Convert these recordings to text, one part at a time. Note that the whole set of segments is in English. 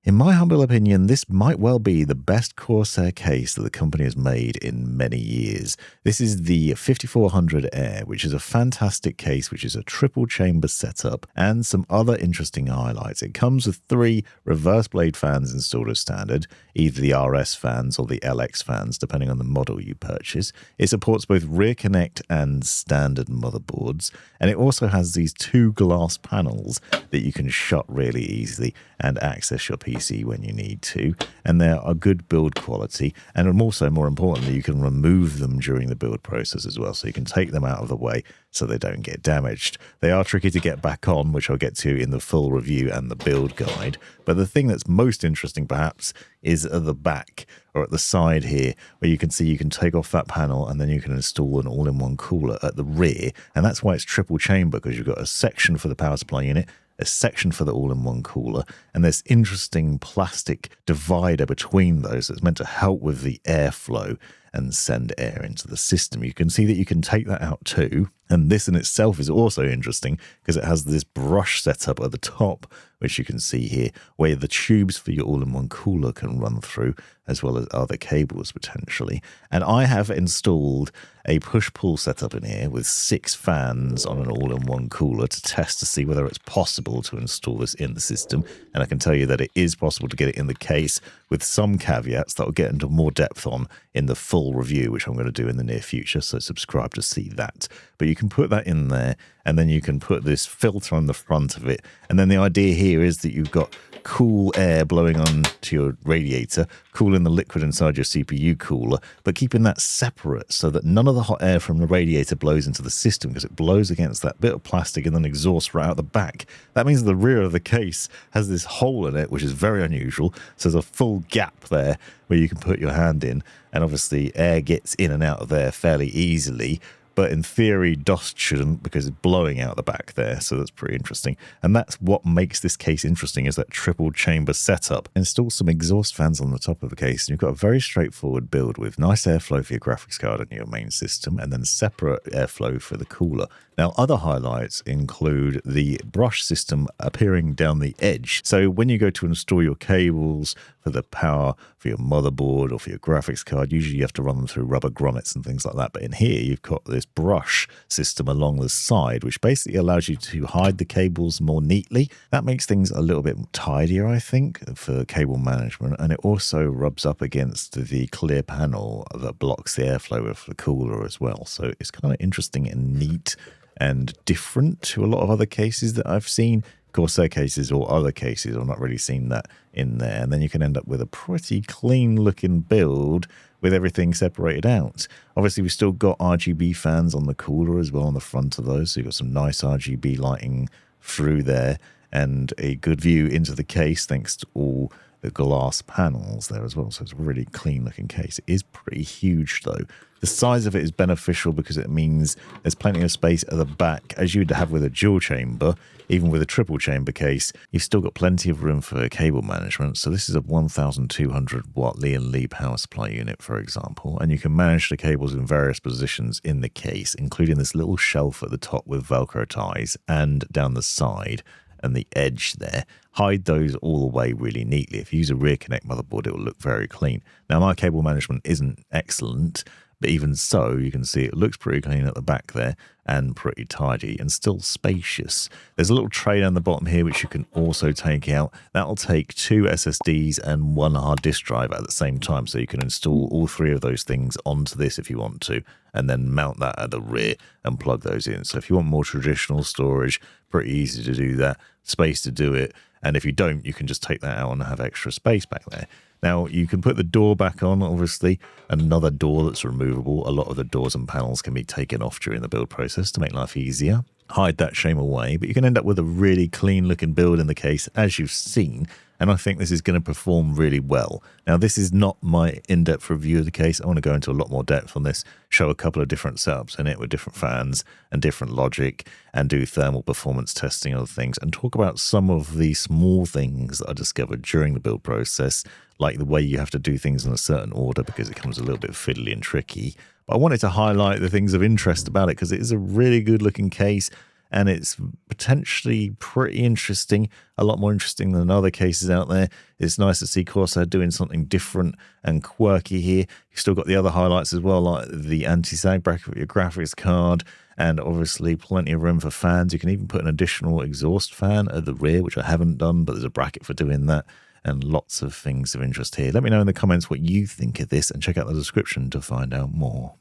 In my humble opinion, this might well be the best Corsair case that the company has made in many years. This is the 5400 Air, which is a fantastic case, which is a triple chamber setup, and some other interesting highlights. It comes with 3 reverse blade fans installed as standard, either the RS fans or the LX fans, depending on the model you purchase. It supports both rear connect and standard motherboards, and it also has these 2 glass panels that you can shut really easily and access your PC when you need to, and they are good build quality, and also more importantly you can remove them during the build process as well, so you can take them out of the way so they don't get damaged. They are tricky to get back on, which I'll get to in the full review and the build guide, but the thing that's most interesting perhaps is at the back or at the side here, where you can see you can take off that panel and then you can install an all-in-one cooler at the rear, and that's why it's triple chamber, because you've got a section for the power supply unit, a section for the all-in-one cooler, and this interesting plastic divider between those that's meant to help with the airflow and send air into the system. You can see that you can take that out too, and this in itself is also interesting because it has this brush setup at the top, which you can see here, where the tubes for your all-in-one cooler can run through, as well as other cables potentially. And I have installed a push-pull setup in here with 6 fans on an all-in-one cooler to test to see whether it's possible to install this in the system. And I can tell you that it is possible to get it in the case, with some caveats that I'll get into more depth on in the full review, which I'm going to do in the near future, so subscribe to see that. But you can put that in there, and then you can put this filter on the front of it, and then the idea here is that you've got cool air blowing onto your radiator, cooling the liquid inside your CPU cooler, but keeping that separate so that none of the hot air from the radiator blows into the system, because it blows against that bit of plastic and then exhausts right out the back. That means the rear of the case has this hole in it, which is very unusual, so there's a full gap there where you can put your hand in, and obviously air gets in and out of there fairly easily. But in theory, dust shouldn't, because it's blowing out the back there, so that's pretty interesting. And that's what makes this case interesting, is that triple chamber setup. Install some exhaust fans on the top of the case, and you've got a very straightforward build with nice airflow for your graphics card and your main system, and then separate airflow for the cooler. Now, other highlights include the brush system appearing down the edge. So when you go to install your cables for the power, for your motherboard or for your graphics card, usually you have to run them through rubber grommets and things like that. But in here, you've got this brush system along the side, which basically allows you to hide the cables more neatly. That makes things a little bit tidier, I think, for cable management. And it also rubs up against the clear panel that blocks the airflow of the cooler as well. So it's kind of interesting and neat and different to a lot of other cases that I've seen. Corsair cases or other cases, I've not really seen that in there. And then you can end up with a pretty clean looking build with everything separated out. Obviously, we've still got RGB fans on the cooler as well on the front of those. So you've got some nice RGB lighting through there and a good view into the case thanks to all the glass panels there as well. So it's a really clean looking case. It is pretty huge though. The size of it is beneficial because it means there's plenty of space at the back, as you'd have with a dual chamber. Even with a triple chamber case, you've still got plenty of room for cable management. So this is a 1200 watt Li power supply unit, for example, and you can manage the cables in various positions in the case, including this little shelf at the top with Velcro ties and down the side and the edge there. Hide those all the way really neatly. If you use a rear connect motherboard, it will look very clean. Now, my cable management isn't excellent, but even so, you can see it looks pretty clean at the back there and pretty tidy and still spacious. There's a little tray down the bottom here which you can also take out. That'll take 2 SSDs and 1 hard disk drive at the same time, so you can install all 3 of those things onto this if you want to, and then mount that at the rear and plug those in. So if you want more traditional storage, pretty easy to do that, space to do it, and if you don't, you can just take that out and have extra space back there. Now, you can put the door back on, obviously, another door that's removable. A lot of the doors and panels can be taken off during the build process to make life easier. Hide that shame away, but you can end up with a really clean looking build in the case, as you've seen, and I think this is going to perform really well. Now, this is not my in-depth review of the case. I want to go into a lot more depth on this, show a couple of different setups in it with different fans and different logic, and do thermal performance testing and other things, and talk about some of the small things that I discovered during the build process, like the way you have to do things in a certain order because it comes a little bit fiddly and tricky. But I wanted to highlight the things of interest about it because it is a really good looking case, and it's potentially pretty interesting, a lot more interesting than other cases out there. It's nice to see Corsair doing something different and quirky here. You've still got the other highlights as well, like the anti-sag bracket with your graphics card, and obviously plenty of room for fans. You can even put an additional exhaust fan at the rear, which I haven't done, but there's a bracket for doing that, and lots of things of interest here. Let me know in the comments what you think of this, and check out the description to find out more.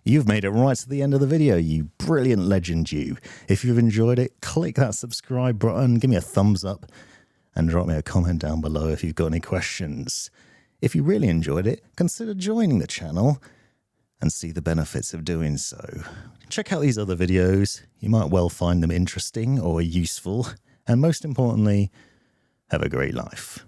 You've made it right to the end of the video, you brilliant legend you. If you've enjoyed it, click that subscribe button, give me a thumbs up, and drop me a comment down below if you've got any questions. If you really enjoyed it, consider joining the channel and see the benefits of doing so. Check out these other videos. You might well find them interesting or useful. And most importantly, have a great life.